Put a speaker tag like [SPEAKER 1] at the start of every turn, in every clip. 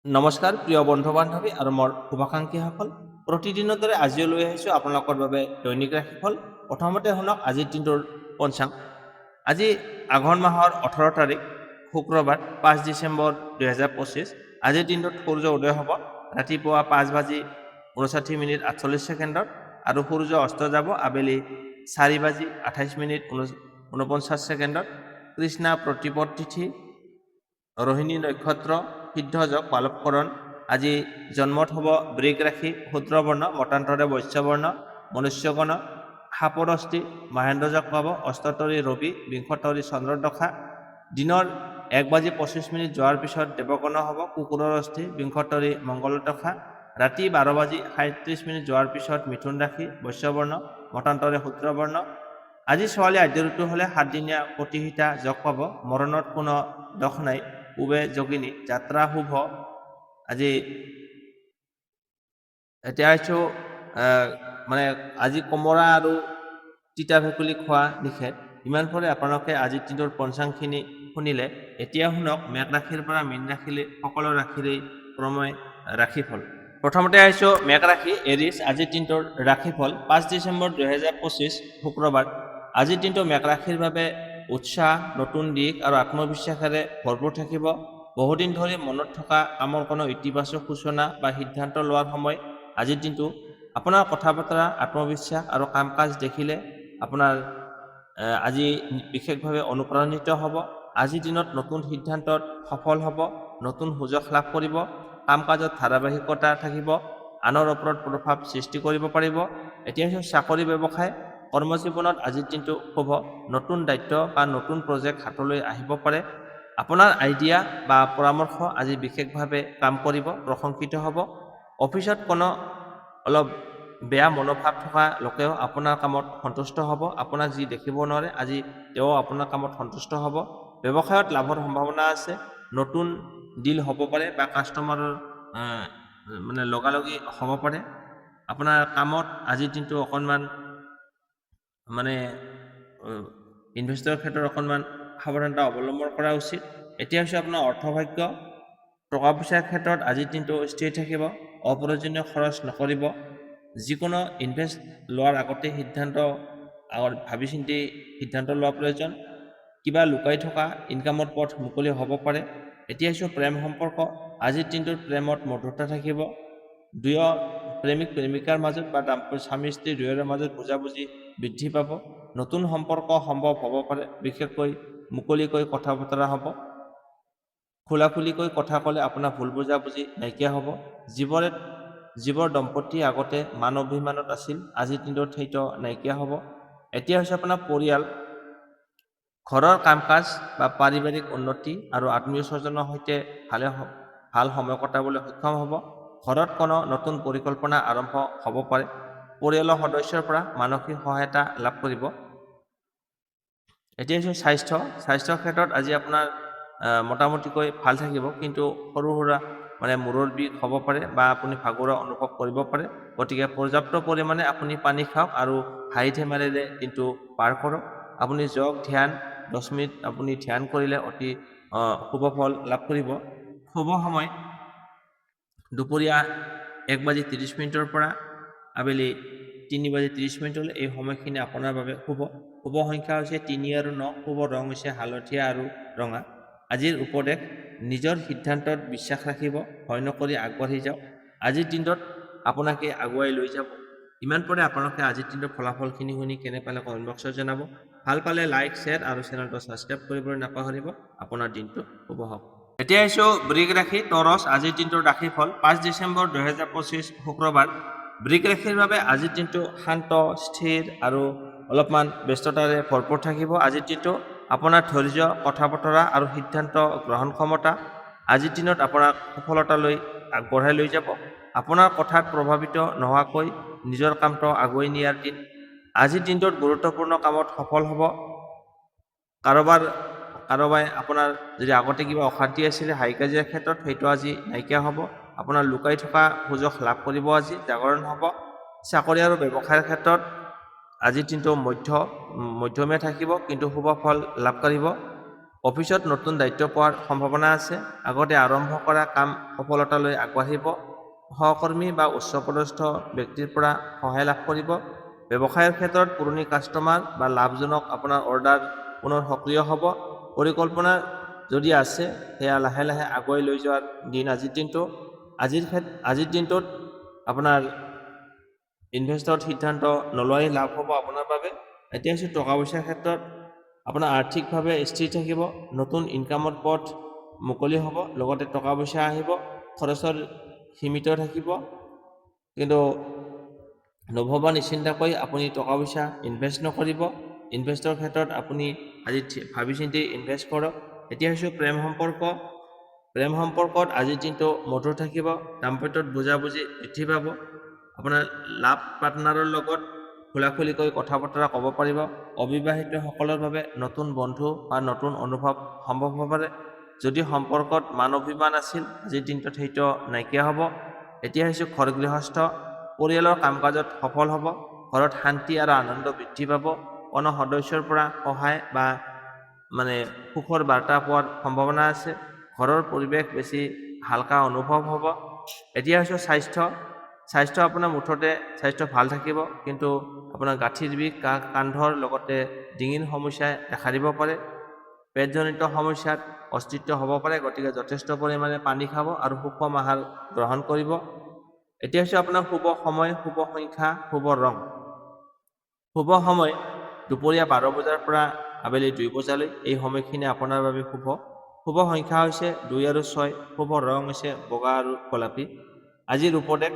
[SPEAKER 1] নমস্কাৰ প্ৰিয় বন্ধু বান্ধৱী আৰু মোৰ শুভাকাংক্ষীসকল প্ৰতিদিনৰ দৰে আজিও লৈ আহিছোঁ আপোনালোকৰ বাবে দৈনিক ৰাশিফল। প্ৰথমতে শুনক আজিৰ দিনটোৰ পঞ্চাং। আজি আঘোণ মাহৰ 18 তাৰিখ শুক্ৰবাৰ 5 ডিচেম্বৰ 2025। আজিৰ দিনটোত সূৰ্য উদয় হ'ব ৰাতিপুৱা 5:59:48 আৰু সূৰ্য অস্ত যাব আবেলি 4:28:49। কৃষ্ণা প্ৰতিপদ তিথি, ৰোহিণী নক্ষত্ৰ, সিদ্ধ যোগ, পালৱকৰণ। আজি জন্মত হ'ব বৃগ ৰাশি, শূদ্ৰবৰ্ণ, মতান্তৰে বৈশ্যবৰ্ণ, মনুষ্যগণ, সাপৰষ্টি, মহেন্দ্ৰ যোগ পাব, অষ্টতৰী ৰবি, বিংশতৰী চন্দ্ৰদশা। দিনৰ 1:25 যোৱাৰ পিছত দেৱগণ হ'ব, কুকুৰৰ অস্থি, বিংশতৰী মংগলদশা। ৰাতি 12:37 যোৱাৰ পিছত মিথুন ৰাশি, বৈশ্যবৰ্ণ, মতান্তৰে শূদ্ৰবৰ্ণ। আজি ছোৱালী আদ্য ঋতু হ'লে 7 দিনীয়া প্ৰতিহিতা যোগ পাব, মৰণত কোনো দোষ নাই, উবে যোগিনী, যাত্ৰা শুভ। আজি এতিয়া আহিছোঁ মানে আজি কমৰা আৰু তিতা ভেকুলী খোৱা নিষেধ। ইমান পৰে আপোনালোকে আজিৰ দিনটোৰ পঞ্চাংখিনি শুনিলে। এতিয়া শুনক মেঘ ৰাশিৰ পৰা মীন ৰাশিলৈ সকলো ৰাশিৰেই ক্ৰমে ৰাশিফল। প্ৰথমতে আহিছোঁ মেঘ ৰাশি এৰিছ। আজিৰ দিনটোৰ ৰাশিফল 5 ডিচেম্বৰ 2025 শুক্ৰবাৰ। আজিৰ দিনটো মেঘ ৰাশিৰ বাবে উৎসাহ, নতুন দিশ আৰু আত্মবিশ্বাসেৰে ভৰপূৰ থাকিব। বহুদিন ধৰি মনত থকা কামৰ কোনো ইতিবাচক সূচনা বা সিদ্ধান্ত লোৱাৰ সময় আজিৰ দিনটো। আপোনাৰ কথা বতৰা, আত্মবিশ্বাস আৰু কাম কাজ দেখিলে আপোনাৰ আজি বিশেষভাৱে অনুপ্ৰাণিত হ'ব। আজিৰ দিনত নতুন সিদ্ধান্তত সফল হ'ব, নতুন সুযোগ লাভ কৰিব, কাম কাজত ধাৰাবাহিকতা থাকিব, আনৰ ওপৰত প্ৰভাৱ সৃষ্টি কৰিব পাৰিব। এতিয়া চাকৰি ব্যৱসায় কৰ্মজীৱনত আজিৰ দিনটো শুভ, নতুন দায়িত্ব বা নতুন প্ৰজেক্ট হাতলৈ আহিব পাৰে। আপোনাৰ আইডিয়া বা পৰামৰ্শ আজি বিশেষভাৱে কাম কৰিব, প্ৰশংসিত হ'ব। অফিচত কোনো অলপ বেয়া মনোভাৱ থকা লোকেও আপোনাৰ কামত সন্তুষ্ট হ'ব। আপোনাক যি দেখিব নোৱাৰে আজি তেওঁ আপোনাৰ কামত সন্তুষ্ট হ'ব। ব্যৱসায়ত লাভৰ সম্ভাৱনা আছে, নতুন ডিল হ'ব পাৰে বা কাষ্টমাৰৰ মানে লগালগি হ'ব পাৰে। আপোনাৰ কামত আজিৰ দিনটো অকণমান মানে ইনভেষ্টৰৰ ক্ষেত্ৰত অকণমান সাৱধানতা অৱলম্বন কৰা উচিত। এতিয়া হৈছে আপোনাৰ অৰ্থভাগ্য। টকা পইচাৰ ক্ষেত্ৰত আজিৰ দিনটো স্থিৰ থাকিব, অপ্ৰয়োজনীয় খৰচ নকৰিব। যিকোনো ইনভেষ্ট লোৱাৰ আগতে ভাবি চিন্তি সিদ্ধান্ত লোৱা প্ৰয়োজন। কিবা লুকাই থকা ইনকামৰ পথ মুকলি হ'ব পাৰে। এতিয়া হৈছে প্ৰেম সম্পৰ্ক। আজিৰ দিনটোত প্ৰেমত মধুৰতা থাকিব। দুয়ো প্ৰেমিক প্ৰেমিকাৰ মাজত বা স্বামী স্ত্ৰী দুয়োৰে মাজত বুজাবুজি বৃদ্ধি পাব। নতুন সম্পৰ্ক সম্ভৱ হ'ব পাৰে। বিশেষকৈ মুকলিকৈ কথা বতৰা হ'ব। খোলাখুলিকৈ কথা ক'লে আপোনাৰ ভুল বুজাবুজি নাইকিয়া হ'ব। যিবোৰ দম্পতি আগতে মান অভিমানত আছিল, আজিৰ দিনটোত সেইটো নাইকিয়া হ'ব। এতিয়া হৈছে আপোনাৰ পৰিয়াল, ঘৰৰ কাম কাজ বা পাৰিবাৰিক উন্নতি আৰু আত্মীয় স্বজনৰ সৈতে ভাল সময় কটাবলৈ সক্ষম হ'ব। ঘৰত কোনো নতুন পৰিকল্পনা আৰম্ভ হ'ব পাৰে। পৰিয়ালৰ সদস্যৰ পৰা মানসিক সহায়তা লাভ কৰিব। এতিয়া হৈছে স্বাস্থ্যৰ ক্ষেত্ৰত আজি আপোনাৰ মোটামুটিকৈ ভাল থাকিব, কিন্তু সৰু সুৰা মানে মূৰৰ বিষ হ'ব পাৰে বা আপুনি ভাগৰুৱা অনুভৱ কৰিব পাৰে। গতিকে পৰ্যাপ্ত পৰিমাণে আপুনি পানী খাওক আৰু হাঁহি ধেমালিৰে দিনটো পাৰ কৰক। আপুনি যোগ ধ্যান 10 মিনিট আপুনি ধ্যান কৰিলে অতি শুভ ফল লাভ কৰিব। শুভ সময় দুপৰীয়া 1:30 পৰা আবেলি 3:30 এই সময়খিনি আপোনাৰ বাবে শুভ সংখ্যা হৈছে 3 আৰু 9। শুভ ৰং হৈছে হালধীয়া আৰু ৰঙা। আজিৰ উপদেশ, নিজৰ সিদ্ধান্তত বিশ্বাস ৰাখিব, ভয় নকৰি আগবাঢ়ি যাওক। আজিৰ দিনটোত আপোনাকে আগুৱাই লৈ যাব। ইমান পৰে আপোনালোকে আজিৰ দিনটোৰ ফলাফলখিনি শুনি কেনে পালে কমেণ্ট বক্সত জনাব। ভাল পালে লাইক, শ্বেয়াৰ আৰু চেনেলটো ছাবস্ক্ৰাইব কৰিবলৈ নাপাহৰিব। আপোনাৰ দিনটো শুভ হওক। এতিয়া আহিছোঁ বৃগ ৰাশি টৰছ। আজিৰ দিনটোৰ ৰাশিফল 5 ডিচেম্বৰ 2025 শুক্ৰবাৰ। বৃগ ৰাশিৰ বাবে আজিৰ দিনটো শান্ত, স্থিৰ আৰু অলপমান ব্যস্ততাৰে ভৰপূৰ থাকিব। আজিৰ দিনটো আপোনাৰ ধৈৰ্য, কথা বতৰা আৰু সিদ্ধান্ত গ্ৰহণ ক্ষমতা আজিৰ দিনত আপোনাক সফলতালৈ আগবঢ়াই লৈ যাব। আপোনাৰ কথাত প্ৰভাৱিত নোহোৱাকৈ নিজৰ কামটো আগুৱাই নিয়াৰ দিন। আজিৰ দিনটোত গুৰুত্বপূৰ্ণ কামত সফল হ'ব। কাৰোবাই আপোনাৰ যদি আগতে কিবা অশান্তি আছিলে হাই কাজিয়াৰ ক্ষেত্ৰত, সেইটো আজি নাইকিয়া হ'ব। আপোনাৰ লুকাই থকা সুযোগ লাভ কৰিব, আজি জাগৰণ হ'ব। চাকৰি আৰু ব্যৱসায়ৰ ক্ষেত্ৰত আজিৰ দিনটো মধ্যমীয়া থাকিব, কিন্তু শুভ ফল লাভ কৰিব। অফিচত নতুন দায়িত্ব পোৱাৰ সম্ভাৱনা আছে। আগতে আৰম্ভ কৰা কাম সফলতালৈ আগবাঢ়িব। সহকৰ্মী বা উচ্চপদস্থ ব্যক্তিৰ পৰা সহায় লাভ কৰিব। ব্যৱসায়ৰ ক্ষেত্ৰত পুৰণি কাষ্টমাৰ বা লাভজনক আপোনাৰ অৰ্ডাৰ পুনৰ সক্ৰিয় হ'ব। পৰিকল্পনা যদি আছে সেয়া লাহে লাহে আগুৱাই লৈ যোৱাৰ দিন আজিৰ দিনটো। আজিৰ দিনটোত আপোনাৰ ইনভেষ্টৰত সিদ্ধান্ত নলোৱাই লাভ হ'ব আপোনাৰ বাবে। এতিয়া হৈছে টকা পইচাৰ ক্ষেত্ৰত আপোনাৰ আৰ্থিকভাৱে স্থিৰ থাকিব। নতুন ইনকামৰ পথ মুকলি হ'ব। লগতে টকা পইচা আহিব। খৰচৰ সীমিত থাকিব। কিন্তু নভবা নিশ্চিন্তাকৈ আপুনি টকা পইচা ইনভেষ্ট নকৰিব। ইনভেষ্টৰ ক্ষেত্ৰত আপুনি আজি ভাবি চিন্তি ইনভেষ্ট কৰক। এতিয়া হৈছে প্ৰেম সম্পৰ্কত আজিৰ দিনটো মধুৰ থাকিব। দাম্পত্যত বুজাবুজি বৃদ্ধি পাব। আপোনাৰ লাভ পাৰ্টনাৰৰ লগত খোলাখুলিকৈ কথা বতৰা ক'ব পাৰিব। অবিবাহিতসকলৰ বাবে নতুন বন্ধু বা নতুন অনুভৱ সম্ভৱ হ'ব পাৰে। যদি সম্পৰ্কত মান অভিমান আছিল আজিৰ দিনটোত সেইটো নাইকিয়া হ'ব। এতিয়া হৈছে ঘৰ গৃহস্থ পৰিয়ালৰ কাম কাজত সফল হ'ব। ঘৰত শান্তি আৰু আনন্দ বৃদ্ধি পাব। কোনো সদস্যৰ পৰা সহায় বা সুখৰ বাৰ্তা পোৱাৰ সম্ভাৱনা আছে। ঘৰৰ পৰিৱেশ বেছি হালকা অনুভৱ হ'ব। এতিয়া হৈছে স্বাস্থ্য আপোনাৰ মুঠতে স্বাস্থ্য ভাল থাকিব, কিন্তু আপোনাৰ গাঁঠিৰ বিষ, কান্ধৰ লগতে ডিঙিৰ সমস্যাই দেখা দিব পাৰে। পেটজনিত সমস্যাত অস্তিত্ব হ'ব পাৰে। গতিকে যথেষ্ট পৰিমাণে পানী খাব আৰু সুষম আহাৰ গ্ৰহণ কৰিব। এতিয়া হৈছে আপোনাৰ শুভ সময়, শুভ সংখ্যা, শুভ ৰং। শুভ সময় দুপৰীয়া 12 বজাৰ পৰা আবেলি 2 বজালৈ। এই সময়খিনি আপোনাৰ বাবে শুভ। শুভ সংখ্যা হৈছে 2 আৰু 6। শুভ ৰং হৈছে বগা আৰু গোলাপী। আজিৰ উপদেশ: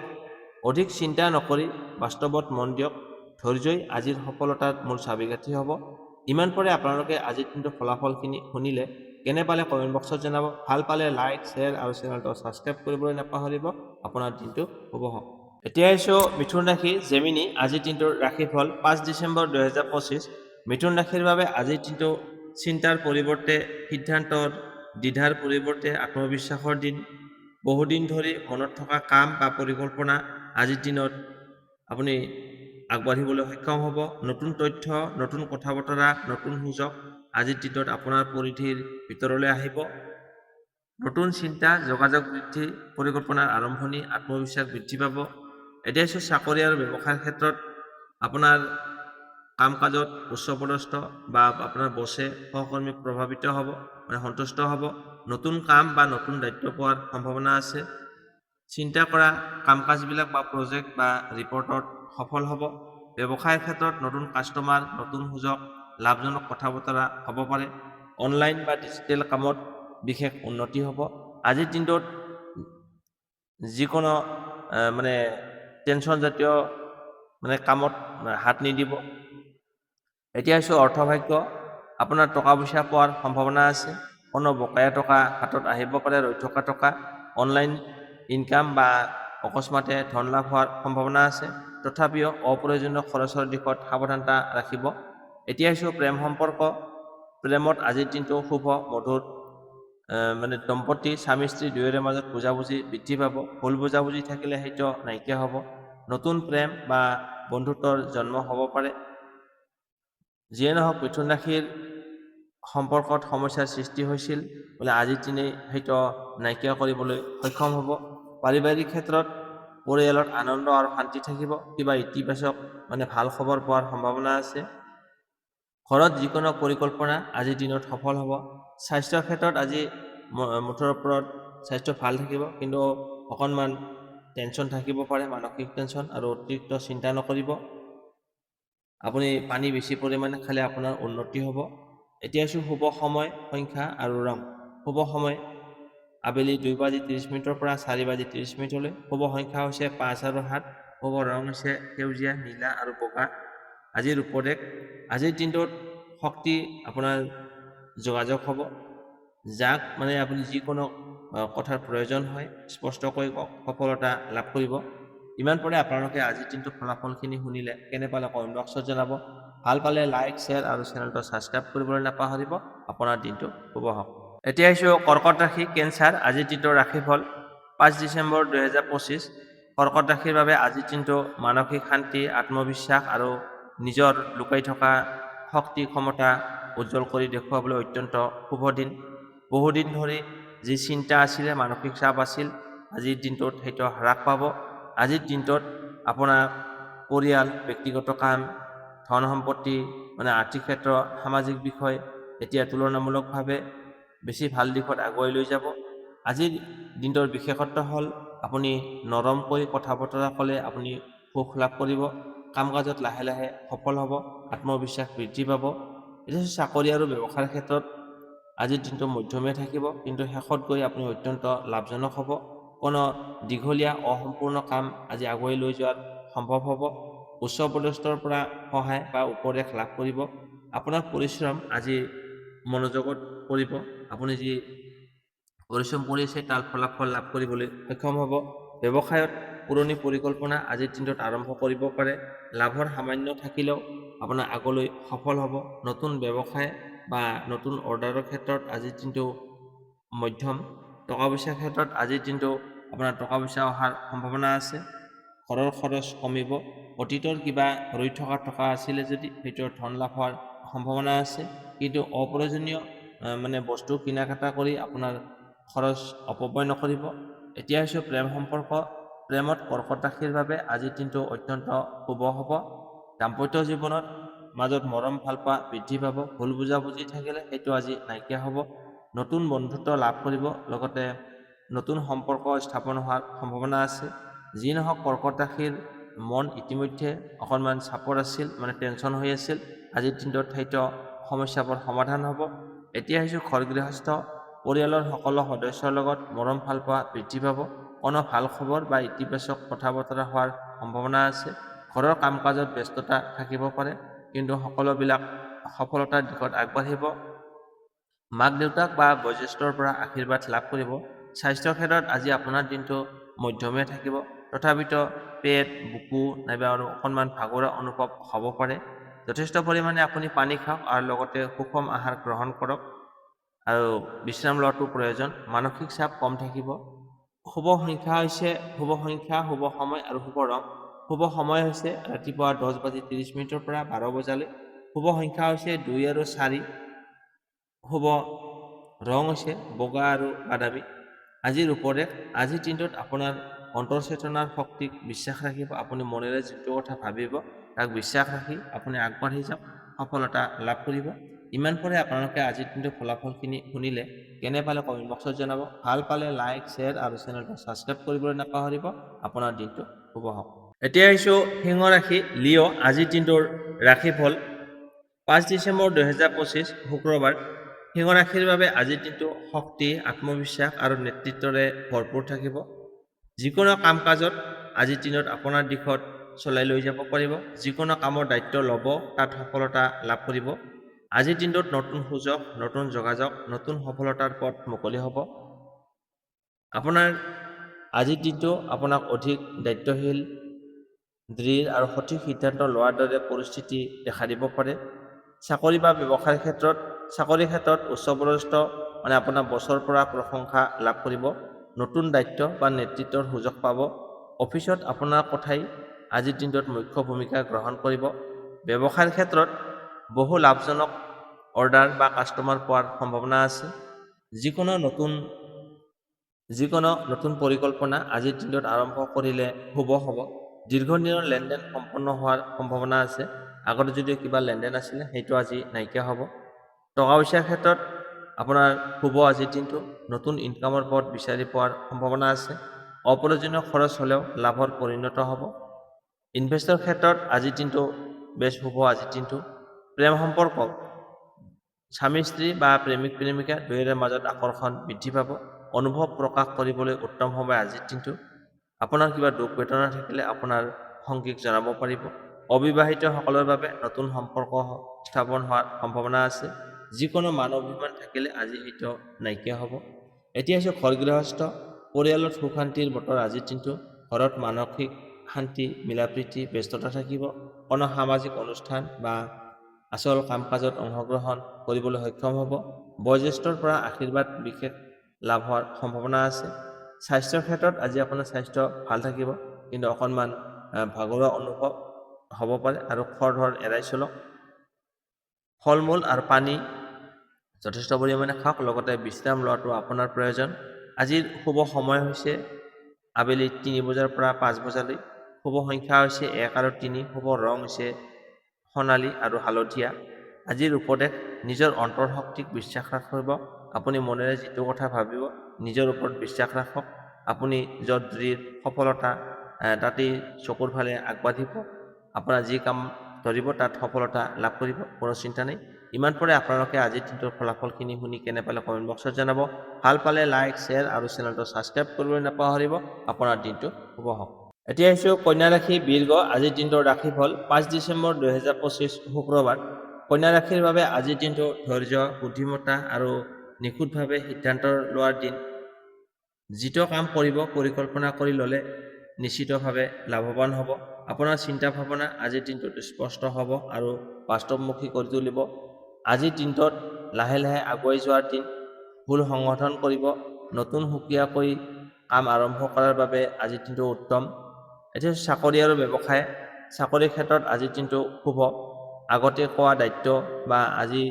[SPEAKER 1] অধিক চিন্তা নকৰি বাস্তৱত মন দিয়ক। ধৈৰ্যই আজিৰ সফলতাৰ মূল চাবিকাঠি হ'ব। ইমান পৰে আপোনালোকে আজিৰ দিনটোৰ ফলাফলখিনি শুনিলে। কেনে পালে কমেণ্ট বক্সত জনাব। ভাল পালে লাইক, শ্বেয়াৰ আৰু চেনেলটো ছাবস্ক্ৰাইব কৰিবলৈ নাপাহৰিব। আপোনাৰ দিনটো শুভ হওক। এতিয়া আহিছোঁ মিথুন ৰাশি, জেমিনি। আজিৰ দিনটোৰ ৰাশিফল 5 ডিচেম্বৰ 2025। মিথুন ৰাশিৰ বাবে আজিৰ দিনটো চিন্তাৰ পৰিৱৰ্তে সিদ্ধান্তৰ, দ্বিধাৰ পৰিৱৰ্তে আত্মবিশ্বাসৰ দিন। বহুদিন ধৰি মনত থকা কাম বা পৰিকল্পনা আজিৰ দিনত আপুনি আগবাঢ়িবলৈ সক্ষম হ'ব। নতুন তথ্য, নতুন কথা বতৰা, নতুন সুযোগ আজিৰ দিনটোত আপোনাৰ পৰিধিৰ ভিতৰলৈ আহিব। নতুন চিন্তা, যোগাযোগ বৃদ্ধি, পৰিকল্পনাৰ আৰম্ভণি, আত্মবিশ্বাস বৃদ্ধি পাব। এতিয়া হৈছে চাকৰি আৰু ব্যৱসায়ৰ ক্ষেত্ৰত আপোনাৰ কাম কাজত উচ্চপদস্থ বা আপোনাৰ বছে সহকৰ্মীক প্ৰভাৱিত হ'ব, সন্তুষ্ট হ'ব। নতুন কাম বা নতুন দায়িত্ব পোৱাৰ সম্ভাৱনা আছে। চিন্তা কৰা কাম কাজবিলাক বা প্ৰজেক্ট বা ৰিপৰ্টত সফল হ'ব। ব্যৱসায়ৰ ক্ষেত্ৰত নতুন কাষ্টমাৰ, নতুন সুযোগ, লাভজনক কথা বতৰা হ'ব পাৰে। অনলাইন বা ডিজিটেল কামত বিশেষ উন্নতি হ'ব। আজিৰ দিনটোত যিকোনো টেনশ্যন জাতীয় কামত হাত নিদিব। এতিয়া হৈছে অৰ্থভাগ্য। আপোনাৰ টকা পইচা পোৱাৰ সম্ভাৱনা আছে। কোনো বকেয়া টকা হাতত আহিব পাৰে, ৰৈ থকা টকা। অনলাইন ইনকাম বা অকস্মাতে ধন লাভ হোৱাৰ সম্ভাৱনা আছে। তথাপিও অপ্ৰয়োজনীয় খৰচৰ দিশত সাৱধানতা ৰাখিব। এতিয়া হৈছে প্ৰেম সম্পৰ্ক। প্ৰেমত আজিৰ দিনটো শুভ, মধুৰ। দম্পতী, স্বামী স্ত্ৰী দুয়োৰে মাজত বুজাবুজি বৃদ্ধি পাব। ভুল বুজাবুজি থাকিলে সেইটো নাইকিয়া হ'ব। নতুন প্ৰেম বা বন্ধুত্বৰ জন্ম হ'ব পাৰে। যিয়ে নহওক, মিথুন ৰাশিৰ সম্পৰ্কত সমস্যাৰ সৃষ্টি হৈছিল বোলে আজিৰ দিনেই সেইটো নাইকিয়া কৰিবলৈ সক্ষম হ'ব। পাৰিবাৰিক ক্ষেত্ৰত পৰিয়ালত আনন্দ আৰু শান্তি থাকিব। কিবা ইতিবাচক ভাল খবৰ পোৱাৰ সম্ভাৱনা আছে। ঘৰত যিকোনো পৰিকল্পনা আজিৰ দিনত সফল হ'ব। স্বাস্থ্যৰ ক্ষেত্ৰত আজি মুঠৰ ওপৰত স্বাস্থ্য ভাল থাকিব, কিন্তু অকণমান টেনশ্যন থাকিব পাৰে, মানসিক টেনশ্যন, আৰু অতিৰিক্ত চিন্তা নকৰিব। আপুনি পানী বেছি পৰিমাণে খালে আপোনাৰ উন্নতি হ'ব। এতিয়া শুভ সময়, সংখ্যা আৰু ৰং। শুভ সময় আবেলি 2:30 পৰা 4:30 শুভ সংখ্যা হৈছে 5 আৰু 7। শুভ ৰং হৈছে সেউজীয়া, নীলা আৰু বগা। আজিৰ উপদেশ: আজিৰ দিনটোত শক্তি আপোনাৰ যোগাযোগ হ'ব। যাক আপুনি যিকোনো কথাৰ প্ৰয়োজন হয় স্পষ্টকৈ কওক, সফলতা লাভ কৰিব। ইমান পৰে আপোনালোকে আজিৰ দিনটোৰ ফলাফলখিনি শুনিলে। কেনে পালে কমেণ্ট বক্সত জনাব। ভাল পালে লাইক, শ্বেয়াৰ আৰু চেনেলটো ছাবস্ক্ৰাইব কৰিবলৈ নাপাহৰিব। আপোনাৰ দিনটো শুভ হওক। এতিয়া আহিছোঁ কৰ্কট ৰাশি, কেঞ্চাৰ। আজিৰ দিনটোৰ ৰাশিফল 5 ডিচেম্বৰ 2025। কৰ্কট ৰাশিৰ বাবে আজিৰ দিনটো মানসিক শান্তি, আত্মবিশ্বাস আৰু নিজৰ লুকাই থকা শক্তি ক্ষমতা উজ্জ্বল কৰি দেখুৱাবলৈ অত্যন্ত শুভ দিন। বহুদিন ধৰি যি চিন্তা আছিলে, মানসিক চাপ আছিল, আজিৰ দিনটোত সেইটো হ্ৰাস পাব। আজিৰ দিনটোত আপোনাৰ পৰিয়াল, ব্যক্তিগত কাম, ধন সম্পত্তি, আৰ্থিক ক্ষেত্ৰ, সামাজিক বিষয় এতিয়া তুলনামূলকভাৱে বেছি ভাল দিশত আগুৱাই লৈ যাব। আজিৰ দিনটোৰ বিশেষত্ব হ'ল আপুনি নৰমকৈ কথা বতৰা ক'লে আপুনি সুখ লাভ কৰিব। কাম কাজত লাহে লাহে সফল হ'ব, আত্মবিশ্বাস বৃদ্ধি পাব। এতিয়া চাকৰি আৰু ব্যৱসায়ৰ ক্ষেত্ৰত আজিৰ দিনটো মধ্যমীয়া থাকিব, কিন্তু শেষত গৈ আপুনি অত্যন্ত লাভজনক হ'ব। কোনো দীঘলীয়া অসম্পূৰ্ণ কাম আজি আগুৱাই লৈ যোৱাত সম্ভৱ হ'ব। উচ্চ পদস্থৰ পৰা সহায় বা উপদেশ লাভ কৰিব। আপোনাৰ পৰিশ্ৰম আজি মনোযোগত কৰিব। আপুনি যি পৰিশ্ৰম কৰি আছে তাৰ ফলাফল লাভ কৰিবলৈ সক্ষম হ'ব। ব্যৱসায়ত পুৰণি পৰিকল্পনা আজিৰ দিনটোত আৰম্ভ কৰিব পাৰে। লাভৰ সামান্য থাকিলেও আপোনাৰ আগলৈ সফল হ'ব। নতুন ব্যৱসায় বা নতুন অৰ্ডাৰৰ ক্ষেত্ৰত আজিৰ দিনটো মধ্যম। টকা পইচাৰ ক্ষেত্ৰত আজিৰ দিনটো আপোনাৰ টকা পইচা অহাৰ সম্ভাৱনা আছে। ঘৰৰ খৰচ কমিব। অতীতৰ কিবা ৰৈ থকা টকা আছিলে যদি সেইটো ধন লাভ হোৱাৰ সম্ভাৱনা আছে, কিন্তু অপ্ৰয়োজনীয় বস্তু কিনা কাটা কৰি আপোনাৰ খৰচ অপব্যয় নকৰিব। এতিয়া হৈছে প্ৰেম সম্পৰ্ক। প্ৰেমত কৰ্কট ৰাশিৰ বাবে আজিৰ দিনটো অত্যন্ত শুভ হ'ব। দাম্পত্য জীৱনত মাজত মৰম ভালপোৱা বৃদ্ধি পাব। ভুল বুজাবুজি থাকিলে সেইটো আজি নাইকিয়া হ'ব। নতুন বন্ধুত্ব লাভ কৰিব, লগতে নতুন সম্পৰ্ক স্থাপন হোৱাৰ সম্ভাৱনা আছে। যি নহওক কৰ্কট ৰাশিৰ মন ইতিমধ্যে অকণমান চাপত আছিল, টেনশ্যন হৈ আছিল। আজিৰ দিনটোত সেইটো সমস্যাবোৰ সমাধান হ'ব। এতিয়া হৈছে ঘৰ গৃহস্থ। পৰিয়ালৰ সকলো সদস্যৰ লগত মৰম ভালপোৱা বৃদ্ধি পাব। কোনো ভাল খবৰ বা ইতিবাচক কথা বতৰা হোৱাৰ সম্ভাৱনা আছে। ঘৰৰ কাম কাজত ব্যস্ততা থাকিব পাৰে, কিন্তু সকলোবিলাক সফলতাৰ দিশত আগবাঢ়িব। মাক দেউতাক বা বয়োজ্যেষ্ঠৰ পৰা আশীৰ্বাদ লাভ কৰিব। স্বাস্থ্যৰ ক্ষেত্ৰত আজি আপোনাৰ দিনটো মধ্যমীয়া থাকিব, তথাপিতো পেট, বুকু নাইবা আৰু অকণমান ভাগৰুৱা অনুভৱ হ'ব পাৰে। যথেষ্ট পৰিমাণে আপুনি পানী খাওক আৰু লগতে সুষম আহাৰ গ্ৰহণ কৰক আৰু বিশ্ৰাম লোৱাটো প্ৰয়োজন। মানসিক চাপ কম থাকিব। শুভ সংখ্যা হৈছে শুভ সময় আৰু শুভ ৰং। শুভ সময় হৈছে ৰাতিপুৱা 10:30 পৰা 12 বজালৈ। শুভ সংখ্যা হৈছে 2 আৰু 4। শুভ ৰং হৈছে বগা আৰু বাদামী। আজিৰ উপদেশ, আজিৰ দিনটোত আপোনাৰ অন্তৰ্চেতনাৰ শক্তিক বিশ্বাস ৰাখিব। আপুনি মনেৰে যিটো কথা ভাবিব তাক বিশ্বাস ৰাখি আপুনি আগবাঢ়ি যাওক, সফলতা লাভ কৰিব। ইমান পৰে আপোনালোকে আজিৰ দিনটোৰ ফলাফলখিনি শুনিলে কেনে পালে কমেণ্ট বক্সত জনাব। ভাল পালে লাইক, শ্বেয়াৰ আৰু চেনেলটো ছাবস্ক্ৰাইব কৰিবলৈ নাপাহৰিব। আপোনাৰ দিনটো শুভ হওক। এতিয়া আহিছোঁ সিংহ ৰাশি, লিঅ'। আজিৰ দিনটোৰ ৰাশিফল 5 ডিচেম্বৰ 2025 শুক্ৰবাৰ। সিংহ ৰাশিৰ বাবে আজিৰ দিনটো শক্তি, আত্মবিশ্বাস আৰু নেতৃত্বৰে ভৰপূৰ থাকিব। যিকোনো কাম কাজত আজিৰ দিনত আপোনাৰ দিশত চলাই লৈ যাব পাৰিব। যিকোনো কামৰ দায়িত্ব ল'ব, তাত সফলতা লাভ কৰিব। আজিৰ দিনটোত নতুন সুযোগ, নতুন যোগাযোগ, নতুন সফলতাৰ পথ মুকলি হ'ব। আপোনাৰ আজিৰ দিনটো আপোনাক অধিক দায়িত্বশীল, দৃঢ় আৰু সঠিক সিদ্ধান্ত লোৱাৰ দৰে পৰিস্থিতি দেখা দিব পাৰে। চাকৰি বা ব্যৱসায়ৰ ক্ষেত্ৰত উচ্চপদস্থ আপোনাৰ বছৰ পৰা প্ৰশংসা লাভ কৰিব। নতুন দায়িত্ব বা নেতৃত্বৰ সুযোগ পাব। অফিচত আপোনাৰ কথাই আজিৰ দিনটোত মুখ্য ভূমিকা গ্ৰহণ কৰিব। ব্যৱসায়ৰ ক্ষেত্ৰত বহু লাভজনক অৰ্ডাৰ বা কাষ্টমাৰ পোৱাৰ সম্ভাৱনা আছে। যিকোনো নতুন পৰিকল্পনা আজিৰ দিনটোত আৰম্ভ কৰিলে শুভ হ'ব। দীৰ্ঘদিনৰ লেনদেন সম্পন্ন হোৱাৰ সম্ভাৱনা আছে। আগতে যদিও কিবা লেনদেন আছিলে সেইটো আজি নাইকিয়া হ'ব। টকা পইচাৰ ক্ষেত্ৰত আপোনাৰ শুভ আজিৰ দিনটো। নতুন ইনকামৰ পথ বিচাৰি পোৱাৰ সম্ভাৱনা আছে। অপ্ৰয়োজনীয় খৰচ হ'লেও লাভৰ পৰিণত হ'ব। ইনভেষ্টৰ ক্ষেত্ৰত আজিৰ দিনটো বেছ শুভ। আজিৰ দিনটো প্ৰেম সম্পৰ্ক, স্বামী স্ত্ৰী বা প্ৰেমিক প্ৰেমিকা দুয়োৰে মাজত আকৰ্ষণ বৃদ্ধি পাব। অনুভৱ প্ৰকাশ কৰিবলৈ উত্তম সময় আজিৰ দিনটো। আপোনাৰ কিবা দুখ বেদনা থাকিলে আপোনাৰ সংগীক জনাব পাৰিব। অবিবাহিতসকলৰ বাবে নতুন সম্পৰ্ক স্থাপন হোৱাৰ সম্ভাৱনা আছে। যিকোনো মান অভিমান থাকিলে আজি সেইটো নাইকিয়া হ'ব। এতিয়া হৈছে ঘৰ গৃহস্থ। পৰিয়ালত সুখ শান্তিৰ বতৰ আজিৰ দিনটো। ঘৰত মানসিক শান্তি, মিলাপ্ৰীতি, ব্যস্ততা থাকিব। কোনো সামাজিক অনুষ্ঠান বা আচল কাম কাজত অংশগ্ৰহণ কৰিবলৈ সক্ষম হ'ব। বয়োজ্যেষ্ঠৰ পৰা আশীৰ্বাদ বিশেষ লাভ হোৱাৰ সম্ভাৱনা আছে। স্বাস্থ্যৰ ক্ষেত্ৰত আজি আপোনাৰ স্বাস্থ্য ভাল থাকিব, কিন্তু অকণমান ভাগৰুৱা অনুভৱ হ'ব পাৰে আৰু খৰ ধৰ এৰাই চলক। ফল মূল আৰু পানী যথেষ্ট পৰিমাণে খাওক, লগতে বিশ্ৰাম লোৱাটো আপোনাৰ প্ৰয়োজন। আজিৰ শুভ সময় হৈছে আবেলি 3 বজাৰ পৰা 5 বজালৈ। শুভ সংখ্যা হৈছে 1 আৰু 3। শুভ ৰং হৈছে সোণালী আৰু হালধীয়া। আজিৰ উপদেশ, নিজৰ অন্তৰ শক্তিক বিশ্বাস ৰাখিব। আপুনি মনেৰে যিটো কথা ভাবিব নিজৰ ওপৰত বিশ্বাস ৰাখক। আপুনি য'ত দৃঢ় সফলতা তাতেই চকুৰ ফালে আগবাঢ়িব। আপোনাৰ যি কাম ধৰিব তাত সফলতা লাভ কৰিব, কোনো চিন্তা নাই। ইমান পৰে আপোনালোকে আজিৰ দিনটোৰ ফলাফলখিনি শুনি কেনে পালে কমেণ্ট বক্সত জনাব। ভাল পালে লাইক, শ্বেয়াৰ আৰু চেনেলটো ছাবস্ক্ৰাইব কৰিবলৈ নাপাহৰিব। আপোনাৰ দিনটো শুভ হওক। এতিয়া আহিছোঁ কন্যা ৰাশি বীৰ্ঘ। আজিৰ দিনটোৰ ৰাশিফল 5 ডিচেম্বৰ 2025 শুক্ৰবাৰ। কন্যা ৰাশিৰ বাবে আজিৰ দিনটো ধৈৰ্য, বুদ্ধিমত্তা আৰু নিখুঁতভাৱে সিদ্ধান্ত লোৱাৰ দিন। যিটো কাম কৰিব পৰিকল্পনা কৰি ল'লে নিশ্চিতভাৱে লাভৱান হ'ব। আপোনাৰ চিন্তা ভাৱনা আজিৰ দিনটোত স্পষ্ট হ'ব আৰু বাস্তৱমুখী কৰি তুলিব। আজিৰ দিনটোত লাহে লাহে আগুৱাই যোৱাৰ দিন। ভুল সংশোধন কৰিব। নতুন সুকীয়াকৈ কাম আৰম্ভ কৰাৰ বাবে আজিৰ দিনটো উত্তম। এতিয়া চাকৰি আৰু ব্যৱসায়। চাকৰিৰ ক্ষেত্ৰত আজিৰ দিনটো শুভ। আগতে কোৱা দায়িত্ব বা আজি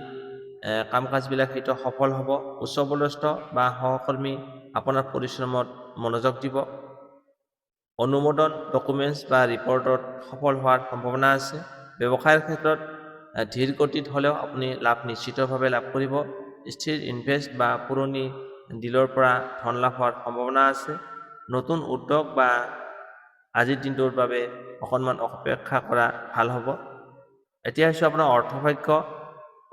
[SPEAKER 1] কাম কাজবিলাক সেইটো সফল হ'ব। উচ্চপদস্থ বা সহকৰ্মী আপোনাৰ পৰিশ্ৰমত মনোযোগ দিব। অনুমোদন ডকুমেণ্টছ বা ৰিপৰ্টত সফল হোৱাৰ সম্ভাৱনা আছে। ব্যৱসায়ৰ ক্ষেত্ৰত ধীৰ গতিত হ'লেও আপুনি লাভ নিশ্চিতভাৱে লাভ কৰিব। স্থিৰ ইনভেষ্ট বা পুৰণি ডিলৰ পৰা ধন লাভ হোৱাৰ সম্ভাৱনা আছে। নতুন উদ্যোগ বা আজিৰ দিনটোৰ বাবে অকণমান অপেক্ষা কৰা ভাল হ'ব। এতিয়া হৈছে আপোনাৰ অৰ্থভাগ্য।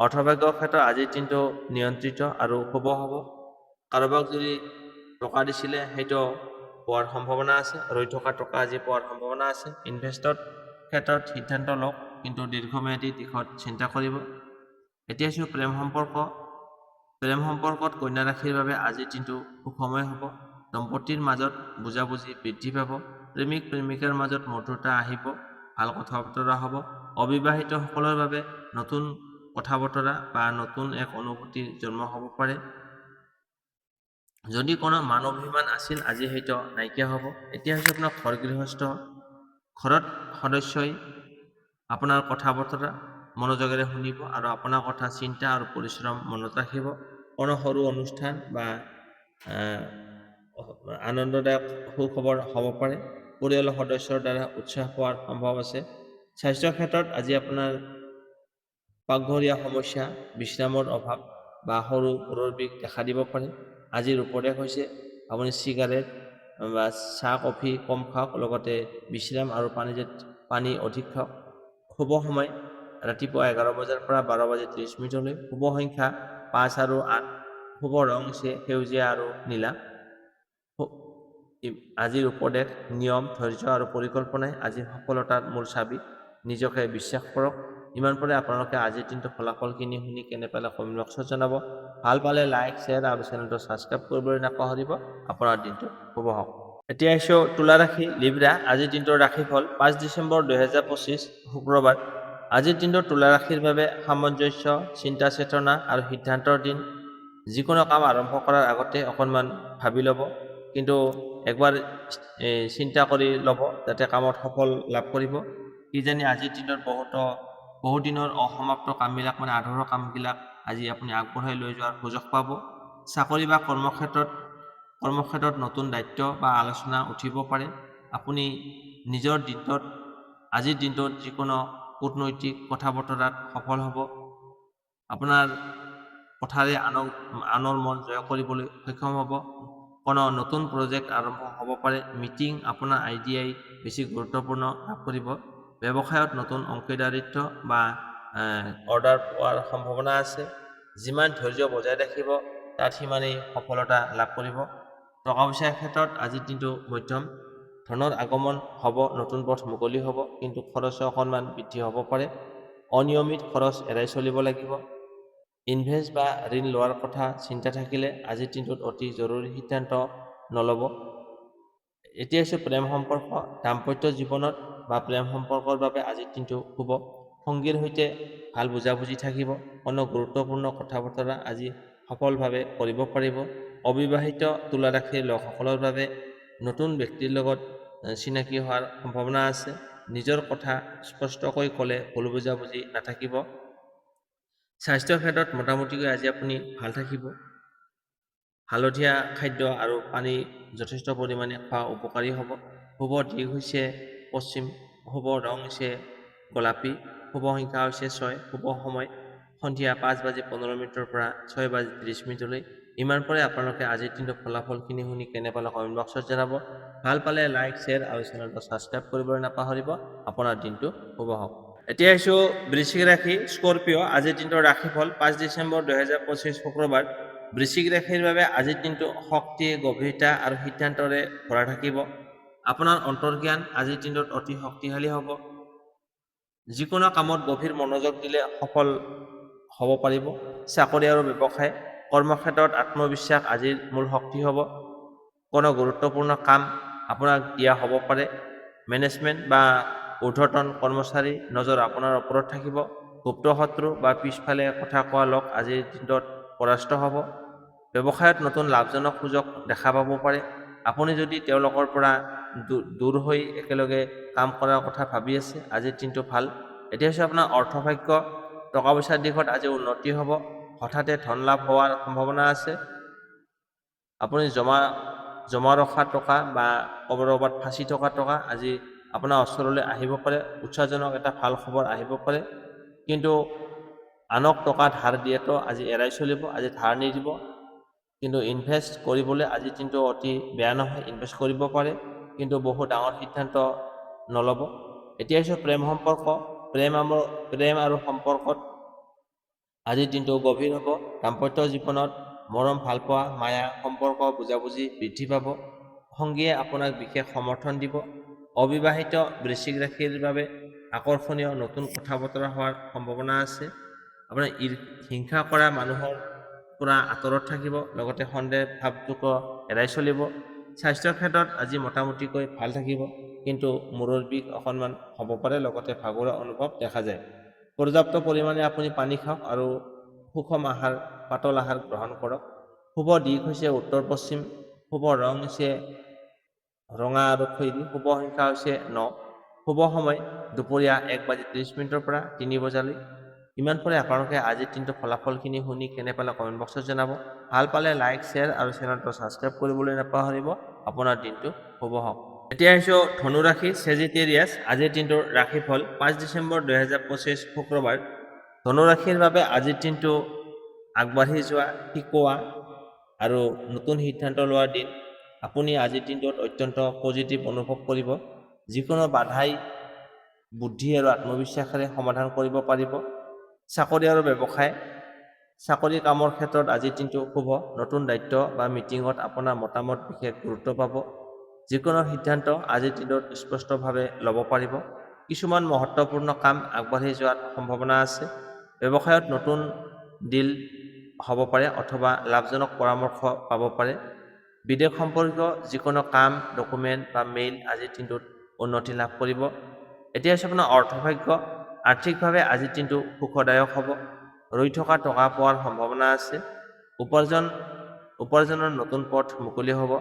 [SPEAKER 1] অৰ্থভাগ্যৰ ক্ষেত্ৰত আজিৰ দিনটো নিয়ন্ত্ৰিত আৰু শুভ হ'ব। কাৰোবাক যদি টকা দিছিলে সেইটো পোৱাৰ সম্ভাৱনা আছে। ৰৈ থকা টকা আজি পোৱাৰ সম্ভাৱনা আছে। ইনভেষ্টৰ ক্ষেত্ৰত সিদ্ধান্ত লওক, কিন্তু দীৰ্ঘম্যাদী দিশত চিন্তা কৰিব। এতিয়া হৈছে প্ৰেম সম্পৰ্ক। প্ৰেম সম্পৰ্কত কন্যা ৰাশিৰ বাবে আজিৰ দিনটো সুখময় হ'ব। দম্পতীৰ মাজত বুজাবুজি বৃদ্ধি পাব। প্ৰেমিক প্ৰেমিকাৰ মাজত মধুৰতা আহিব। ভাল কথা বতৰা হ'ব। অবিবাহিতসকলৰ বাবে নতুন কথা বতৰা বা নতুন এক অনুভূতিৰ জন্ম হ'ব পাৰে। যদি কোনো মান অভিমান আছিল আজি সেইটো নাইকিয়া হ'ব। এতিয়া হৈছে আপোনাৰ ঘৰ গৃহস্থ। ঘৰত সদস্যই আপোনাৰ কথা বতৰা মনোযোগেৰে শুনিব আৰু আপোনাৰ কথা চিন্তা আৰু পৰিশ্ৰম মনত ৰাখিব। কোনো সৰু অনুষ্ঠান বা আনন্দদায়ক সুখবৰ হ'ব পাৰে। পৰিয়ালৰ সদস্যৰ দ্বাৰা উৎসাহ পোৱাৰ সম্ভৱ আছে। স্বাস্থ্যৰ ক্ষেত্ৰত আজি আপোনাৰ পাকঘৰীয়া সমস্যা, বিশ্ৰামৰ অভাৱ বা সৰু মূৰৰ বিষ দেখা দিব পাৰে। আজিৰ উপদেশ হৈছে আপুনি চিগাৰেট বা চাহ কফি কম খাওক, লগতে বিশ্ৰাম আৰু পানী অধিক খাওক। শুভ সময় ৰাতিপুৱা 11 বজাৰ পৰা 12:30 শুভ সংখ্যা 5 আৰু 8। শুভ ৰং হৈছে সেউজীয়া আৰু নীলা। আজিৰ উপদেশ, নিয়ম, ধৈৰ্য আৰু পৰিকল্পনাই আজিৰ সফলতাৰ মূল চাবি। নিজকে বিশ্বাস কৰক। ইমান পৰে আপোনালোকে আজিৰ দিনটোৰ ফলাফলখিনি শুনি কেনে পালে কমেণ্ট বক্সত জনাব। ভাল পালে লাইক, শ্বেয়াৰ আৰু চেনেলটো ছাবস্ক্ৰাইব কৰিবলৈ নাপাহৰিব। আপোনাৰ দিনটো শুভ হওক। এতিয়া আহিছোঁ তুলা ৰাশি লিব্ৰা। আজিৰ দিনটোৰ ৰাশিফল 5 ডিচেম্বৰ 2025 শুক্ৰবাৰ। আজিৰ দিনটো তুলা ৰাশিৰ বাবে সামঞ্জস্য, চিন্তা চেতনা আৰু সিদ্ধান্তৰ দিন। যিকোনো কাম আৰম্ভ কৰাৰ আগতে অকণমান ভাবি ল'ব, কিন্তু একবাৰ চিন্তা কৰি ল'ব যাতে কামত সফল লাভ কৰিব। কিজানি আজিৰ দিনত বহু দিনৰ অসমাপ্ত কামবিলাক আধৰুৱা কামবিলাক আজি আপুনি আগবঢ়াই লৈ যোৱাৰ সুযোগ পাব। চাকৰি বা কৰ্মক্ষেত্ৰত নতুন দায়িত্ব বা আলোচনা উঠিব পাৰে। আপুনি আজিৰ দিনটোত যিকোনো কূটনৈতিক কথা বতৰাত সফল হ'ব। আপোনাৰ কথাৰে আনৰ মন জয় কৰিবলৈ সক্ষম হ'ব। কোনো নতুন প্ৰজেক্ট আৰম্ভ হ'ব পাৰে। মিটিং আপোনাৰ আইডিয়াই বেছি গুৰুত্বপূৰ্ণ লাভ কৰিব। ব্যৱসায়ত নতুন অংশীদাৰিত্ব বা অৰ্ডাৰ পোৱাৰ সম্ভাৱনা আছে। যিমান ধৈৰ্য বজাই ৰাখিব তাত সিমানেই সফলতা লাভ কৰিব। টকা পইচাৰ ক্ষেত্ৰত আজিৰ দিনটো মধ্যম। ধনৰ আগমন হ'ব, নতুন পথ মুকলি হ'ব, কিন্তু খৰচ অকণমান বৃদ্ধি হ'ব পাৰে। অনিয়মিত খৰচ এৰাই চলিব লাগিব। ইনভেষ্ট বা ঋণ লোৱাৰ কথা চিন্তা থাকিলে আজিৰ দিনটোত অতি জৰুৰী সিদ্ধান্ত নল'ব। এতিয়া হৈছে প্ৰেম সম্পৰ্ক। দাম্পত্য জীৱনত বা প্ৰেম সম্পৰ্কৰ বাবে আজিৰ দিনটো শুভ। সংগীৰ সৈতে ভাল বুজাবুজি থাকিব। কোনো গুৰুত্বপূৰ্ণ কথা বতৰা আজি সফলভাৱে কৰিব পাৰিব। অবিবাহিত তুলা ৰাশিৰ লোকসকলৰ বাবে নতুন ব্যক্তিৰ লগত চিনাকি হোৱাৰ সম্ভাৱনা আছে। নিজৰ কথা স্পষ্টকৈ ক'লে ভুল বুজাবুজি নাথাকিব। স্বাস্থ্যৰ ক্ষেত্ৰত মোটামুটিকৈ আজি আপুনি ভাল থাকিব। হালধীয়া খাদ্য আৰু পানী যথেষ্ট পৰিমাণে খোৱা উপকাৰী হ'ব। শুভ দিশ হৈছে পশ্চিম, শুভ ৰং হৈছে গোলাপী, শুভ সংখ্যা হৈছে 6, শুভ সময় সন্ধিয়া 5:15 পৰা 6:30 ইমান পৰে আপোনালোকে আজিৰ দিনটোৰ ফলাফলখিনি শুনি কেনে পালে কমেণ্ট বক্সত জনাব। ভাল পালে লাইক, শ্বেয়াৰ আৰু চেনেলটো ছাবস্ক্ৰাইব কৰিবলৈ নাপাহৰিব। আপোনাৰ দিনটো শুভ হওক। এতিয়া আহিছোঁ বৃশ্চিক ৰাশি স্কৰপিঅ' আজিৰ দিনটোৰ ৰাশিফল 5 ডিচেম্বৰ 2025 শুক্ৰবাৰ। বৃশ্চিক ৰাশিৰ বাবে আজিৰ দিনটো শক্তি, গভীৰতা আৰু সিদ্ধান্তৰে ভৰা থাকিব। আপোনাৰ অন্তৰ্জ্ঞান আজিৰ দিনটোত অতি শক্তিশালী হ'ব। যিকোনো কামত গভীৰ মনোযোগ দিলে সফল হ'ব পাৰিব। চাকৰি আৰু ব্যৱসায়, কৰ্মক্ষেত্ৰত আত্মবিশ্বাস আজিৰ মূল শক্তি হ'ব। কোনো গুৰুত্বপূৰ্ণ কাম আপোনাক দিয়া হ'ব পাৰে। মেনেজমেণ্ট বা ঊৰ্ধ্বতন কৰ্মচাৰী নজৰ আপোনাৰ ওপৰত থাকিব। গুপ্ত শত্ৰু বা পিছফালে কথা কোৱা লোক আজিৰ দিনটোত পৰাস্ত হ'ব। ব্যৱসায়ত নতুন লাভজনক সুযোগ দেখা পাব পাৰে। আপুনি যদি তেওঁলোকৰ পৰা দূৰ হৈ একেলগে কাম কৰাৰ কথা ভাবি আছে, আজিৰ দিনটো ভাল। এতিয়া হৈছে আপোনাৰ অৰ্থভাগ্য, টকা পইচাৰ দিশত আজি উন্নতি হ'ব। হঠাতে ধন লাভ হোৱাৰ সম্ভাৱনা আছে। আপুনি জমা ৰখা টকা বা ক'ৰবাত ফাঁচি থকা টকা আজি আপোনাৰ ওচৰলৈ আহিব পাৰে। উৎসাহজনক এটা ভাল খবৰ আহিব পাৰে। কিন্তু আনক টকা ধাৰ দিয়াটো আজি এৰাই চলিব। আজি ধাৰ নিদিব। কিন্তু ইনভেষ্ট কৰিবলৈ আজিৰ দিনটো অতি বেয়া নহয়, ইনভেষ্ট কৰিব পাৰে, কিন্তু বহু ডাঙৰ সিদ্ধান্ত নল'ব। এতিয়া হৈছে প্ৰেম সম্পৰ্ক, প্ৰেম আৰু সম্পৰ্কত আজিৰ দিনটো গভীৰ হ'ব। দাম্পত্য জীৱনত মৰম, ভালপোৱা, মায়া, সম্পৰ্ক, বুজাবুজি বৃদ্ধি পাব। সংগীয়ে আপোনাক বিশেষ সমৰ্থন দিব। অবিবাহিত বৃশ্চিক ৰাশিৰ বাবে আকৰ্ষণীয় নতুন কথা বতৰা হোৱাৰ সম্ভাৱনা আছে। আপোনাৰ হিংসা কৰা মানুহৰ পৰা আঁতৰত থাকিব, লগতে সন্দেহ ভাৱটোকো এৰাই চলিব। স্বাস্থ্যৰ ক্ষেত্ৰত আজি মোটামুটিকৈ ভাল থাকিব, কিন্তু মূৰৰ বিষ অকণমান হ'ব পাৰে, লগতে ভাগৰুৱা অনুভৱ দেখা যায়। পৰ্যাপ্ত পৰিমাণে আপুনি পানী খাওক আৰু সুষম আহাৰ, পাতল আহাৰ গ্ৰহণ কৰক। শুভ দিশ হৈছে উত্তৰ পশ্চিম, শুভ ৰং হৈছে ৰঙা আৰু খয়েৰী, শুভ সংখ্যা হৈছে 9, শুভ সময় দুপৰীয়া 1:30 পৰা 3 বজালৈ। ইমান পৰে আপোনালোকে আজিৰ দিনটোৰ ফলাফলখিনি শুনি কেনে পালে কমেণ্ট বক্সত জনাব। ভাল পালে লাইক, শ্বেয়াৰ আৰু চেনেলটো ছাবস্ক্ৰাইব কৰিবলৈ নাপাহৰিব। আপোনাৰ দিনটো শুভ হওক। এতিয়া আহিছোঁ ধনুৰাশি ছেজিটেৰিয়াছ আজিৰ দিনটোৰ ৰাশিফল 5 ডিচেম্বৰ 2025 শুক্ৰবাৰ। ধনুৰাশিৰ বাবে আজিৰ দিনটো আগবাঢ়ি যোৱা, শিকোৱা আৰু নতুন সিদ্ধান্ত লোৱাৰ দিন। আপুনি আজিৰ দিনটোত অত্যন্ত পজিটিভ অনুভৱ কৰিব। যিকোনো বাধাই বুদ্ধি আৰু আত্মবিশ্বাসেৰে সমাধান কৰিব পাৰিব। চাকৰি আৰু ব্যৱসায়, চাকৰি কামৰ ক্ষেত্ৰত আজিৰ দিনটো শুভ। নতুন দায়িত্ব বা মিটিঙত আপোনাৰ মতামত বিশেষ গুৰুত্ব পাব। যিকোনো সিদ্ধান্ত আজিৰ দিনত স্পষ্টভাৱে ল'ব পাৰিব। কিছুমান মহত্বপূৰ্ণ কাম আগবাঢ়ি যোৱাৰ সম্ভাৱনা আছে। ব্যৱসায়ত নতুন ডিল হ'ব পাৰে অথবা লাভজনক পৰামৰ্শ পাব পাৰে। বিদেশ সম্পৰ্কীয় যিকোনো কাম, ডকুমেণ্ট বা মেইল আজিৰ দিনটোত উন্নতি লাভ কৰিব। এতিয়া হৈছে আপোনাৰ অৰ্থভাগ্য, আৰ্থিকভাৱে আজিৰ দিনটো সুখদায়ক হ'ব। ৰৈ থকা টকা পোৱাৰ সম্ভাৱনা আছে। উপাৰ্জনৰ নতুন পথ মুকলি হ'ব।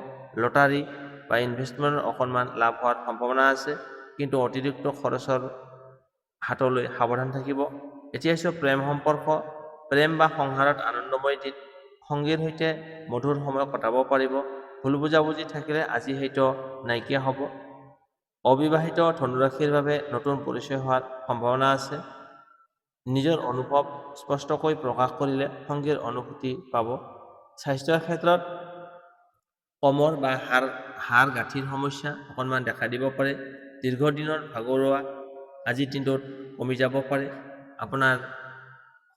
[SPEAKER 1] লটাৰী বা ইনভেষ্টমেণ্টৰ অকণমান লাভ হোৱাৰ সম্ভাৱনা আছে, কিন্তু অতিৰিক্ত খৰচৰ হাতলৈ সাৱধান থাকিব। এতিয়া হৈছে প্ৰেম সম্পৰ্ক, প্ৰেম বা সংসাৰত আনন্দময় দিন। সংগীৰ সৈতে মধুৰ সময় কটাব পাৰিব। ভুল বুজাবুজি থাকিলে আজি সেইটো নাইকিয়া হ'ব। অবিবাহিত ধনুৰাশিৰ বাবে নতুন পৰিচয় হোৱাৰ সম্ভাৱনা আছে। নিজৰ অনুভৱ স্পষ্টকৈ প্ৰকাশ কৰিলে সংগীৰ অনুভূতি পাব। স্বাস্থ্যৰ ক্ষেত্ৰত কমৰ বা হাড় গাঁঠিৰ সমস্যা অকণমান দেখা দিব পাৰে। দীৰ্ঘদিনৰ ভাগৰুৱা আজিৰ দিনটোত কমি যাব পাৰে। আপোনাৰ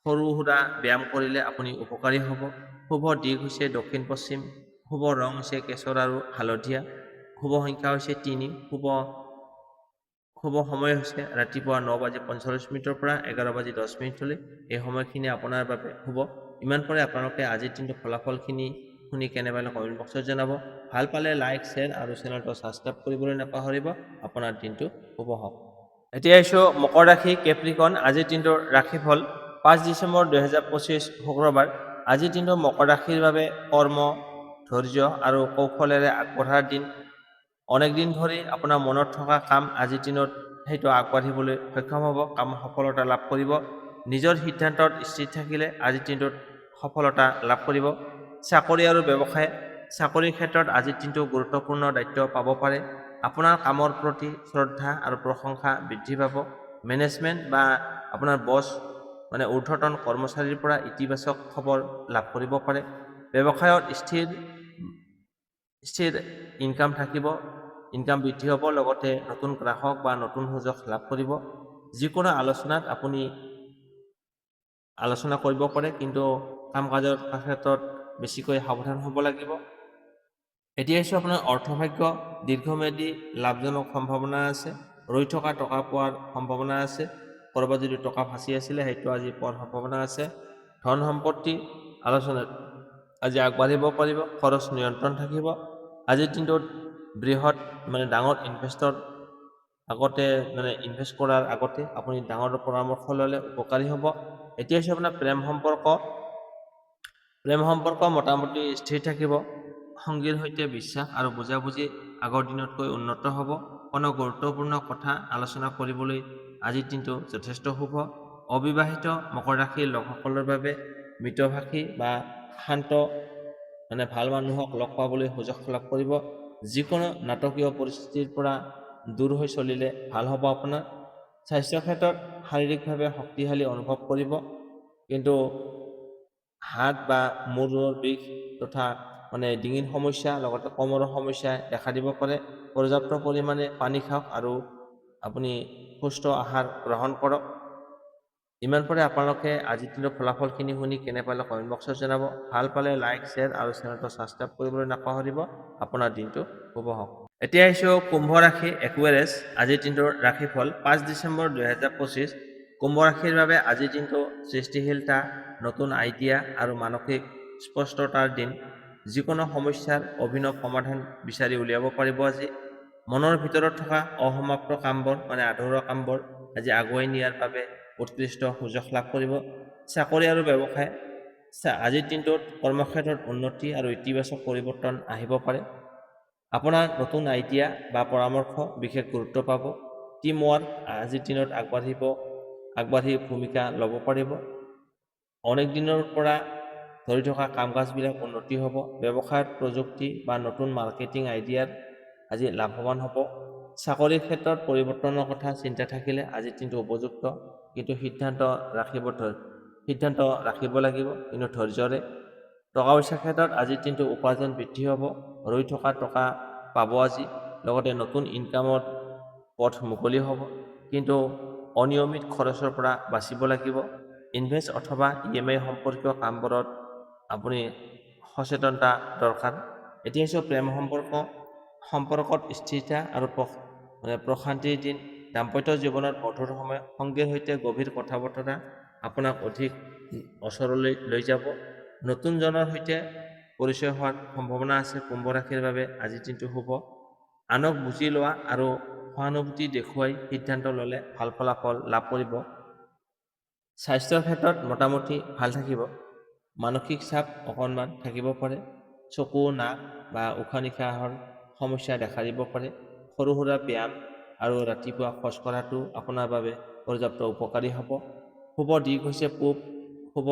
[SPEAKER 1] সৰু সুৰা ব্যায়াম কৰিলে আপুনি উপকাৰী হ'ব। শুভ দিশ হৈছে দক্ষিণ পশ্চিম, শুভ ৰং হৈছে কেশৰ আৰু হালধীয়া, শুভ সংখ্যা হৈছে 3, শুভ সময় হৈছে ৰাতিপুৱা 9:45 পৰা 11:10। এই সময়খিনি আপোনাৰ বাবে শুভ। ইমান পৰে আপোনালোকে আজিৰ দিনটোৰ ফলাফলখিনি শুনি কেনে পালে কমেণ্ট বক্সত জনাব। ভাল পালে লাইক, শ্বেয়াৰ আৰু চেনেলটো ছাবস্ক্ৰাইব কৰিবলৈ নাপাহৰিব। আপোনাৰ দিনটো শুভ হওক। এতিয়া আহিছোঁ মকৰ ৰাশি কেপ্ৰিকন আজিৰ দিনটোৰ ৰাশিফল 5 ডিচেম্বৰ 2025 শুক্ৰবাৰ। আজিৰ দিনটো মকৰ ৰাশিৰ বাবে কৰ্ম, ধৈৰ্য আৰু কৌশলেৰে আগবঢ়াৰ দিন। অনেক দিন ধৰি আপোনাৰ মনত থকা কাম আজিৰ দিনত সেইটো আগবাঢ়িবলৈ সক্ষম হ'ব। কাম সফলতা লাভ কৰিব। নিজৰ সিদ্ধান্তত স্থিৰ থাকিলে আজিৰ দিনটোত সফলতা লাভ কৰিব। চাকৰি আৰু ব্যৱসায়, চাকৰিৰ ক্ষেত্ৰত আজিৰ দিনটো গুৰুত্বপূৰ্ণ দায়িত্ব পাব পাৰে। আপোনাৰ কামৰ প্ৰতি শ্ৰদ্ধা আৰু প্ৰশংসা বৃদ্ধি পাব। মেনেজমেণ্ট বা আপোনাৰ বছ ঊৰ্ধ্বতন কৰ্মচাৰীৰ পৰা ইতিবাচক খবৰ লাভ কৰিব পাৰে। ব্যৱসায়ত স্থিৰ ইনকাম থাকিব, ইনকাম বৃদ্ধি হ'ব, লগতে নতুন গ্ৰাহক বা নতুন সুযোগ লাভ কৰিব। যিকোনো আলোচনাত আপুনি আলোচনা কৰিব পাৰে, কিন্তু কাম কাজৰ ক্ষেত্ৰত বেছিকৈ সাৱধান হ'ব লাগিব। এতিয়া আহিছোঁ আপোনাৰ অৰ্থভাগ্য, দীৰ্ঘম্যাদী লাভজনক সম্ভাৱনা আছে। ৰৈ থকা টকা পোৱাৰ সম্ভাৱনা আছে। ক'ৰবাত যদি টকা ফাঁচি আছিলে সেইটো আজি পোৱাৰ সম্ভাৱনা আছে। ধন সম্পত্তি আলোচনাত আজি আগবাঢ়িব পাৰিব। খৰচ নিয়ন্ত্ৰণ থাকিব। আজিৰ দিনটোত বৃহৎ ডাঙৰ ইনভেষ্টৰ আগতে ইনভেষ্ট কৰাৰ আগতে আপুনি ডাঙৰ পৰামৰ্শ ল'লে উপকাৰী হ'ব। এতিয়া হৈছে আপোনাৰ প্ৰেম সম্পৰ্ক মোটামুটি স্থিৰ থাকিব। সংগীৰ সৈতে বিশ্বাস আৰু বুজাবুজি আগৰ দিনতকৈ উন্নত হ'ব। কোনো গুৰুত্বপূৰ্ণ কথা আলোচনা কৰিবলৈ আজিৰ দিনটো যথেষ্ট শুভ। অবিবাহিত মকৰ ৰাশিৰ লোকসকলৰ বাবে মিতভাষী বা শান্ত ভাল মানুহক লগ পাবলৈ সুযোগ লাভ কৰিব। যিকোনো নাটকীয় পৰিস্থিতিৰ পৰা দূৰ হৈ চলিলে ভাল হ'ব আপোনাৰ। স্বাস্থ্যৰ ক্ষেত্ৰত শাৰীৰিকভাৱে শক্তিশালী অনুভৱ কৰিব, কিন্তু হাত বা মূৰৰ বিষ তথা ডিঙিৰ সমস্যা, লগতে কোমৰৰ সমস্যাই দেখা দিব পাৰে। পৰ্যাপ্ত পৰিমাণে পানী খাওক আৰু আপুনি সুস্থ আহাৰ গ্ৰহণ কৰক। ইমান পৰে আপোনালোকে আজিৰ দিনৰ ফলাফলখিনি শুনি কেনে পালে কমেণ্ট বক্সত জনাব। ভাল পালে লাইক, শ্বেয়াৰ আৰু চেনেলটো ছাবস্ক্ৰাইব কৰিবলৈ নাপাহৰিব। আপোনাৰ দিনটো শুভ হওক। এতিয়া আহিছোঁ কুম্ভ ৰাশি, একুৱেৰিয়াছ। আজিৰ দিনটোৰ ৰাশিফল 5 ডিচেম্বৰ 2025। কুম্ভ ৰাশিৰ বাবে আজিৰ দিনটো সৃষ্টিশীলতা, নতুন আইডিয়া আৰু মানসিক স্পষ্টতাৰ দিন। যিকোনো সমস্যাৰ অভিনৱ সমাধান বিচাৰি উলিয়াব পাৰিব আজি। মনৰ ভিতৰত থকা অসমাপ্ত কামবোৰ আধৰুৱা কামবোৰ আজি আগুৱাই নিয়াৰ বাবে উৎকৃষ্ট সুযোগ লাভ কৰিব। চাকৰি আৰু ব্যৱসায়, আজিৰ দিনটোত কৰ্মক্ষেত্ৰত উন্নতি আৰু ইতিবাচক পৰিৱৰ্তন আহিব পাৰে। আপোনাৰ নতুন আইডিয়া বা পৰামৰ্শ বিশেষ গুৰুত্ব পাব। টিম ৱৰ্ক আজিৰ দিনত আগবাঢ়ি ভূমিকা ল'ব পাৰিব। অনেক দিনৰ পৰা ধৰি থকা কাম কাজবিলাক উন্নতি হ'ব। ব্যৱসায়ত প্ৰযুক্তি বা নতুন মাৰ্কেটিং আইডিয়াৰ আজি লাভৱান হ'ব। চাকৰিৰ ক্ষেত্ৰত পৰিৱৰ্তনৰ কথা চিন্তা থাকিলে আজিৰ দিনটো উপযুক্ত, কিন্তু সিদ্ধান্ত ৰাখিব লাগিব, কিন্তু ধৈৰ্যৰে। টকা পইচাৰ ক্ষেত্ৰত আজিৰ দিনটো উপাৰ্জন বৃদ্ধি হ'ব। ৰৈ থকা টকা পাব আজি, লগতে নতুন ইনকামৰ পথ মুকলি হ'ব, কিন্তু অনিয়মিত খৰচৰ পৰা বাচিব লাগিব। ইনভেষ্ট অথবা EMI সম্পৰ্কীয় কামবোৰত আপুনি সচেতনতা দৰকাৰ। এতিয়া হৈছে প্ৰেম সম্পৰ্কত স্থিৰতা আৰু প্ৰশান্তিৰ দিন। দাম্পত্য জীৱনত মধুৰ সময়, সংগীৰ সৈতে গভীৰ কথা বতৰা আপোনাক অধিক ওচৰলৈ লৈ যাব। নতুনজনৰ সৈতে পৰিচয় হোৱাৰ সম্ভাৱনা আছে। কুম্ভ ৰাশিৰ বাবে আজিৰ দিনটো শুভ। আনক বুজি লোৱা আৰু সহানুভূতি দেখুৱাই সিদ্ধান্ত ল'লে ভাল ফলাফল লাভ কৰিব। স্বাস্থ্যৰ ক্ষেত্ৰত মোটামুটি ভাল থাকিব। মানসিক চাপ অকণমান থাকিব পাৰে। চকু, নাক বা উশাহ নিশাহৰ সমস্যা দেখা দিব পাৰে। সৰু সুৰা ব্যায়াম আৰু ৰাতিপুৱা খোজ কঢ়াটো আপোনাৰ বাবে পৰ্যাপ্ত উপকাৰী হ'ব। শুভ দিশ হৈছে পূব, শুভ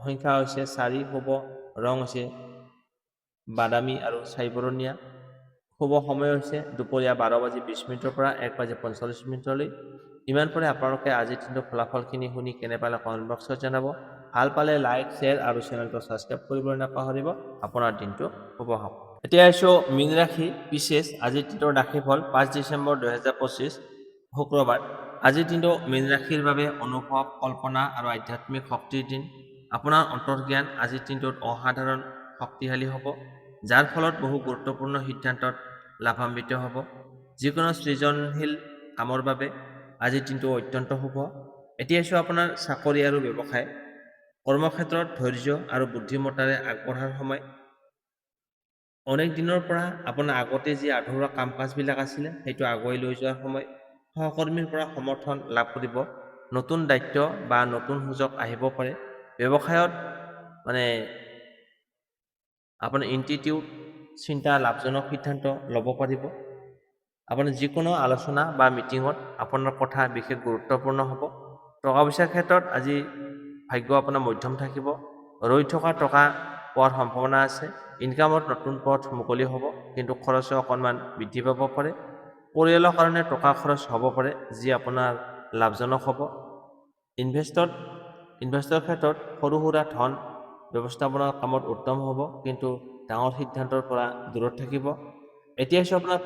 [SPEAKER 1] সংখ্যা হৈছে 4, শুভ ৰং হৈছে বাদামী আৰু ছাইবৰণীয়া। শুভ সময় হৈছে দুপৰীয়া 12:20 পৰা 1:45 ইমান পৰে আপোনালোকে আজিৰ দিনটোৰ ফলাফলখিনি শুনি কেনে পালে কমেণ্ট বক্সত জনাব। ভাল পালে লাইক, শ্বেয়াৰ আৰু চেনেলটো ছাবস্ক্ৰাইব কৰিবলৈ নাপাহৰিব। আপোনাৰ দিনটো শুভ হওক। এতিয়া আহিছোঁ মীন ৰাশি, পিছেছ। আজিৰ দিনটোৰ ৰাশিফল 5 ডিচেম্বৰ 2025, শুক্ৰবাৰ। আজিৰ দিনটো মীন ৰাশিৰ বাবে অনুভৱ, কল্পনা আৰু আধ্যাত্মিক শক্তিৰ দিন। আপোনাৰ অন্তৰ্জ্ঞান আজিৰ দিনটোত অসাধাৰণ শক্তিশালী হ'ব, যাৰ ফলত বহু গুৰুত্বপূৰ্ণ সিদ্ধান্তত লাভান্বিত হ'ব। যিকোনো সৃজনশীল কামৰ বাবে আজিৰ দিনটো অত্যন্ত শুভ। এতিয়া আহিছোঁ আপোনাৰ চাকৰি আৰু ব্যৱসায়। কৰ্মক্ষেত্ৰত ধৈৰ্য আৰু বুদ্ধিমত্তাৰে আগবঢ়াৰ সময়। অনেক দিনৰ পৰা আপোনাৰ আগতে যি আধৰুৱা কাম কাজবিলাক আছিলে সেইটো আগুৱাই লৈ যোৱাৰ সময়। সহকৰ্মীৰ পৰা সমৰ্থন লাভ কৰিব। নতুন দায়িত্ব বা নতুন সুযোগ আহিব পাৰে। ব্যৱসায়ত আপুনি ইনটিটিউড চিন্তা লাভজনক সিদ্ধান্ত ল'ব পাৰিব। আপুনি যিকোনো আলোচনা বা মিটিঙত আপোনাৰ কথা বিশেষ গুৰুত্বপূৰ্ণ হ'ব। টকা পইচাৰ ক্ষেত্ৰত আজি ভাগ্য আপোনাৰ মধ্যম থাকিব। ৰৈ থকা টকা পোৱাৰ সম্ভাৱনা আছে। ইনকামত নতুন পথ মুকলি হ'ব, কিন্তু খৰচো অকণমান বৃদ্ধি পাব পাৰে। পৰিয়ালৰ কাৰণে টকা খৰচ হ'ব পাৰে, যি আপোনাৰ লাভজনক হ'ব। ইনভেষ্টৰ ক্ষেত্ৰত সৰু সুৰা ধন ব্যৱস্থাপনাৰ কামত উত্তম হ'ব, কিন্তু ডাঙৰ সিদ্ধান্তৰ পৰা দূৰত থাকিব। এতিয়া হৈছে আপোনাৰ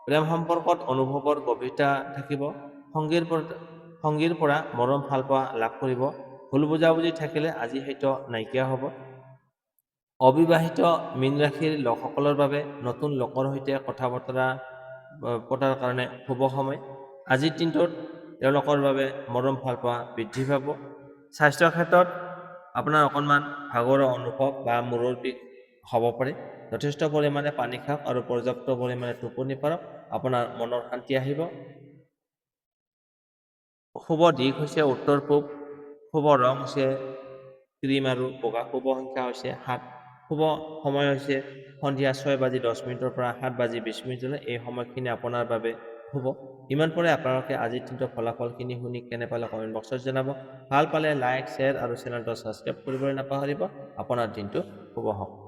[SPEAKER 1] প্ৰেম সম্পৰ্কত অনুভৱৰ গভীৰতা থাকিব। সংগীৰ পৰা মৰম ভাল পোৱা লাভ কৰিব। ভুল বুজাবুজি থাকিলে আজি সেইটো নাইকিয়া হ'ব। অবিবাহিত মীন ৰাশিৰ লোকসকলৰ বাবে নতুন লোকৰ সৈতে কথা বতৰা পতাৰ কাৰণে শুভ সময়। আজিৰ দিনটোত তেওঁলোকৰ বাবে মৰম ভাল পোৱা বৃদ্ধি পাব। স্বাস্থ্যৰ ক্ষেত্ৰত আপোনাৰ অকণমান ভাগৰৰ অনুভৱ বা মূৰৰ বিষ হ'ব পাৰে। যথেষ্ট পৰিমাণে পানী খাওক আৰু পৰ্যাপ্ত পৰিমাণে টোপনি মাৰক, আপোনাৰ মনৰ শান্তি আহিব। শুভ দিশ হৈছে উত্তৰ পূব, শুভ ৰং হৈছে ক্ৰীম আৰু বগা, শুভ সংখ্যা হৈছে 7, শুভ সময় হৈছে সন্ধিয়া 6:10 পৰা 7:20। এই সময়খিনি আপোনাৰ বাবে শুভ। ইমান পৰে আপোনালোকে আজিৰ দিনটোৰ ফলাফলখিনি শুনি কেনে পালে কমেণ্ট বক্সত জনাব। ভাল পালে লাইক, শ্বেয়াৰ আৰু চেনেলটো ছাবস্ক্ৰাইব কৰিবলৈ নাপাহৰিব। আপোনাৰ দিনটো শুভ হওক।